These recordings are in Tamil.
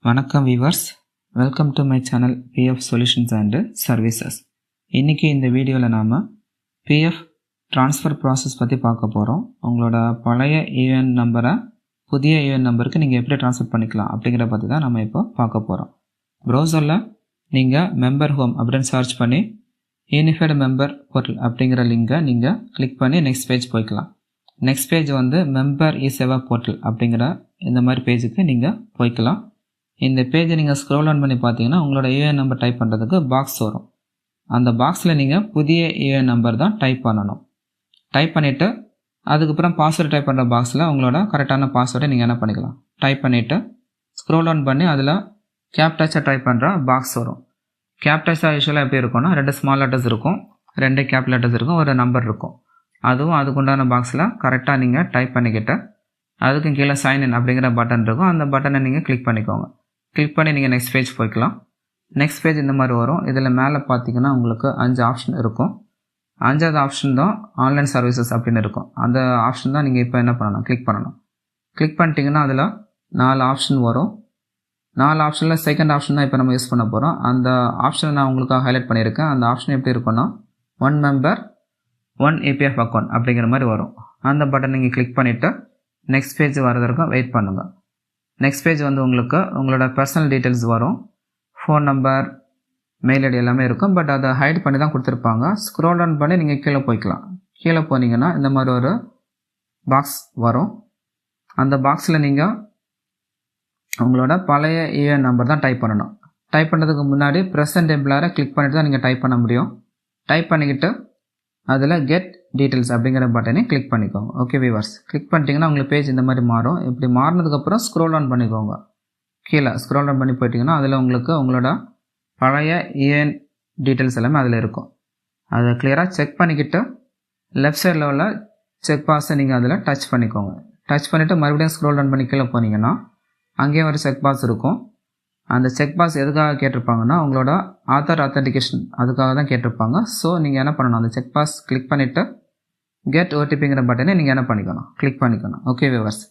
வணக்கம் viewers, welcome to my channel PF solutions and services. இன்றைக்கி இந்த வீடியோவில் நாம் பிஎஃப் ட்ரான்ஸ்ஃபர் ப்ராசஸ் பற்றி பார்க்க போகிறோம். உங்களோட பழைய யூஎன் நம்பரை புதிய யூஎன் நம்பருக்கு நீங்கள் எப்படி ட்ரான்ஸ்ஃபர் பண்ணிக்கலாம் அப்படிங்கிற பற்றி தான் நம்ம இப்போ பார்க்க போகிறோம். ப்ரௌசரில் நீங்கள் மெம்பர் ஹோம் அப்படின்னு சர்ச் பண்ணி யூனிஃபைடு மெம்பர் போர்ட்டல் அப்படிங்கிற லிங்கை நீங்கள் கிளிக் பண்ணி நெக்ஸ்ட் பேஜ் போய்க்கலாம். நெக்ஸ்ட் பேஜ் வந்து மெம்பர் இ சேவா போர்ட்டல் அப்படிங்கிற இந்த மாதிரி பேஜுக்கு நீங்கள் போய்க்கலாம். இந்த பேஜை நீங்கள் ஸ்க்ரோல் ஆன் பண்ணி பார்த்தீங்கன்னா உங்களோட யூஏஎன் நம்பர் டைப் பண்ணுறதுக்கு பாக்ஸ் வரும். அந்த பாக்ஸில் நீங்கள் புதிய யூஏஎன் நம்பர் தான் டைப் பண்ணணும். டைப் பண்ணிவிட்டு அதுக்கப்புறம் பாஸ்வேர்டு டைப் பண்ணுற பாக்ஸில் உங்களோட கரெக்டான பாஸ்வேர்டை நீங்கள் என்ன பண்ணிக்கலாம், டைப் பண்ணிவிட்டு ஸ்க்ரோல் ஆன் பண்ணி அதில் கேப்டச்சை டைப் பண்ணுற பாக்ஸ் வரும். கேப்டச்சா யூஸ்வலாக எப்படி இருக்கும்னா 2 ஸ்மால் லெட்டர்ஸ் இருக்கும், 2 கேப் லெட்டர்ஸ் இருக்கும், ஒரு நம்பர் இருக்கும். அதுவும் அதுக்குண்டான பாக்ஸில் கரெக்டாக நீங்கள் டைப் பண்ணிக்கிட்டு அதுக்கு கீழே சைன் இன் அப்படிங்கிற பட்டன் இருக்கும். அந்த பட்டனை நீங்கள் கிளிக் பண்ணிக்கோங்க. கிளிக் பண்ணி நீங்கள் நெக்ஸ்ட் பேஜ் போய்க்கலாம். நெக்ஸ்ட் பேஜ் இந்த மாதிரி வரும். இதில் மேலே பார்த்தீங்கன்னா உங்களுக்கு 5 ஆப்ஷன் இருக்கும். 5வது ஆப்ஷன் தான் ஆன்லைன் சர்வீசஸ் அப்படின்னு இருக்கும். அந்த ஆப்ஷன் தான் நீங்கள் இப்போ என்ன பண்ணணும், கிளிக் பண்ணணும். கிளிக் பண்ணிட்டீங்கன்னா அதில் 4 ஆப்ஷன் வரும். 4 ஆப்ஷனில் செகண்ட் ஆப்ஷன் தான் இப்போ நம்ம யூஸ் பண்ண போகிறோம். அந்த ஆப்ஷனை நான் உங்களுக்கு ஹைலைட் பண்ணியிருக்கேன். அந்த ஆப்ஷன் எப்படி இருக்குன்னா 1 மெம்பர் 1 EPF அக்கௌண்ட் அப்படிங்கிற மாதிரி வரும். அந்த பட்டன் நீங்கள் கிளிக் பண்ணிவிட்டு நெக்ஸ்ட் பேஜ் வரதற்கும் வெயிட் பண்ணுங்கள். நெக்ஸ்ட் பேஜ் வந்து உங்களுக்கு உங்களோட பர்சனல் டீட்டெயில்ஸ் வரும். ஃபோன் நம்பர், மெயில் ஐடி எல்லாமே இருக்கும். பட் அதை ஹைட் பண்ணி தான் கொடுத்துருப்பாங்க. ஸ்க்ரோல் டவுன் பண்ணி நீங்கள் கீழே போய்க்கலாம். கீழே போனீங்கன்னா இந்த மாதிரி ஒரு பாக்ஸ் வரும். அந்த பாக்ஸில் நீங்கள் உங்களோட பழைய யூஏஎன் நம்பர் தான் டைப் பண்ணணும். டைப் பண்ணுறதுக்கு முன்னாடி ப்ரெசன்ட் எம்ப்ளாயரை கிளிக் பண்ணிட்டு தான் நீங்கள் டைப் பண்ண முடியும். டைப் பண்ணிக்கிட்டு அதில் கெட் டீட்டெயில்ஸ் அப்படிங்கிற பட்டனை கிளிக் பண்ணிக்கோங்க. ஓகே வியூவர்ஸ், கிளிக் பண்ணிட்டீங்கன்னா உங்களுக்கு பேஜ் இந்த மாதிரி மாறும். இப்படி மாறினதுக்கப்புறம் ஸ்க்ரோல் ஆன் பண்ணிக்கோங்க. கீழே ஸ்க்ரோல் ஆன் பண்ணி போயிட்டிங்கன்னா அதில் உங்களுக்கு உங்களோட பழைய யூஏஎன் டீட்டெயில்ஸ் எல்லாமே அதில் இருக்கும். அதை கிளியராக செக் பண்ணிக்கிட்டு லெஃப்ட் சைடில் உள்ள செக் பாக்ஸை நீங்கள் அதில் டச் பண்ணிக்கோங்க. டச் பண்ணிவிட்டு மறுபடியும் ஸ்க்ரோல் ஆன் பண்ணி கீழே போனீங்கன்னா அங்கேயும் ஒரு செக் பாக்ஸ் இருக்கும். அந்த செக் பாக்ஸ் எதுக்காக கேட்டிருப்பாங்கன்னா உங்களோட ஆதார் ஆத்தென்டிகேஷன் அதுக்காக தான் கேட்டிருப்பாங்க. ஸோ நீங்கள் என்ன பண்ணணும், அந்த செக் பாக்ஸ் கிளிக் பண்ணிவிட்டு கெட் ஓடிபிங்கிற பட்டனை நீங்கள் என்ன பண்ணிக்கணும், கிளிக் பண்ணிக்கணும். ஓகே வியூவர்ஸ்,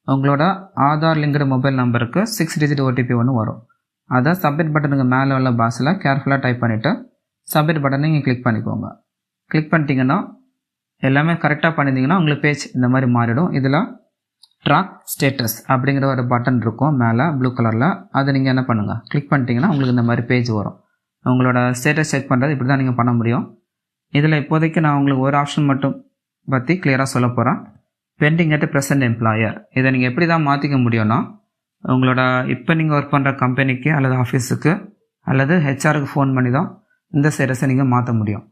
உங்களோட ஆதார் லிங்க்டு மொபைல் நம்பருக்கு 6 டிஜிட் ஓடிபி ஒன்று வரும். அதை சப்மிட் பட்டனுக்கு மேலே உள்ள பாக்ஸில் கேர்ஃபுல்லாக டைப் பண்ணிவிட்டு சப்மிட் பட்டனை நீங்கள் கிளிக் பண்ணிக்கோங்க. கிளிக் பண்ணிட்டீங்கன்னா எல்லாமே கரெக்டாக பண்ணியிருந்தீங்கன்னா உங்களுக்கு பேஜ் இந்த மாதிரி மாறிடும். இதில் ட்ராக் ஸ்டேட்டஸ் அப்படிங்கிற ஒரு பட்டன் இருக்கும் மேலே ப்ளூ கலரில். அதை நீங்கள் என்ன பண்ணுங்கள், கிளிக் பண்ணிட்டீங்கன்னா உங்களுக்கு இந்த மாதிரி பேஜ் வரும். உங்களோட ஸ்டேட்டஸ் செக் பண்ணுறது இப்படி தான் நீங்கள் பண்ண முடியும். இதில் இப்போதைக்கு நான் உங்களுக்கு ஒரு ஆப்ஷன் மட்டும் பற்றி கிளியராக சொல்ல போகிறேன். Pending at present employer. இதை நீங்கள் எப்படி தான் மாற்றிக்க முடியும்னா உங்களோட இப்போ நீங்கள் ஒர்க் பண்ணுற கம்பெனிக்கு அல்லது ஆஃபீஸுக்கு அல்லது ஹெச்ஆருக்கு ஃபோன் பண்ணி தான் இந்த ஸ்டேட்டஸை நீங்கள் மாற்ற முடியும்.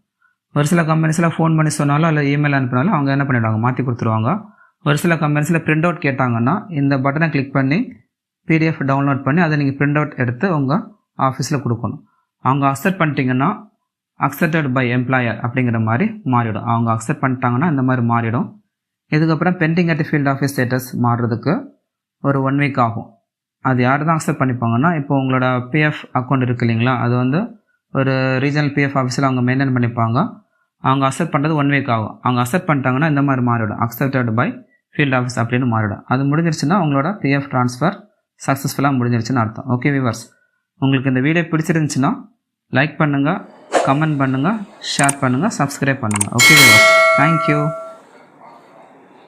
ஒரு சில கம்பெனிஸில் ஃபோன் பண்ணி சொன்னாலும் அல்லது இமெயில் அனுப்பினாலும் அவங்க என்ன பண்ணிவிடுவாங்க, மாற்றி கொடுத்துருவாங்க. ஒரு சில கம்பெனிஸில் பிரிண்ட் அவுட் கேட்டாங்கன்னா இந்த பட்டனை கிளிக் பண்ணி PDF டவுன்லோட் பண்ணி அதை நீங்கள் பிரிண்ட் அவுட் எடுத்து உங்கள் ஆஃபீஸில் கொடுக்கணும். அவங்க அக்செப்ட் பண்ணிட்டீங்கன்னா அக்செப்டட் பை எம்ப்ளாயர் அப்படிங்கிற மாதிரி மாறிடும். அவங்க அக்செப்ட் பண்ணிட்டாங்கன்னா இந்த மாதிரி மாறிடும். இதுக்கப்புறம் pending at field office status மாறுறதுக்கு ஒரு 1 வீக் ஆகும். அது யார் தான் அக்செப்ட் பண்ணிப்பாங்கன்னா இப்போ உங்களோட PF அக்கௌண்ட் இருக்குது இல்லைங்களா, அது வந்து ஒரு ரீஜனல் PF ஆஃபீஸில் அவங்க மெயின்டைன் பண்ணிப்பாங்க. அவங்க அக்செப்ட் பண்ணுறது 1 வீக் ஆகும். அவங்க அக்செப்ட் பண்ணிட்டாங்கன்னா இந்த மாதிரி மாறிடும், அக்செப்டட் பை ஃபீல்ட் ஆஃபீஸ் அப்படின்னு மாறிடும். அது முடிஞ்சிருச்சுன்னா உங்களோட PF ட்ரான்ஸ்ஃபர் சக்ஸஸ்ஃபுல்லாக முடிஞ்சிருச்சுன்னு அர்த்தம். ஓகே வியூவர்ஸ், உங்களுக்கு இந்த வீடியோ பிடிச்சிருந்துச்சுன்னா லைக் பண்ணுங்கள், கமெண்ட் பண்ணுங்கள், ஷேர் பண்ணுங்கள், சப்ஸ்கிரைப் பண்ணுங்கள். Okay viewers, thank you.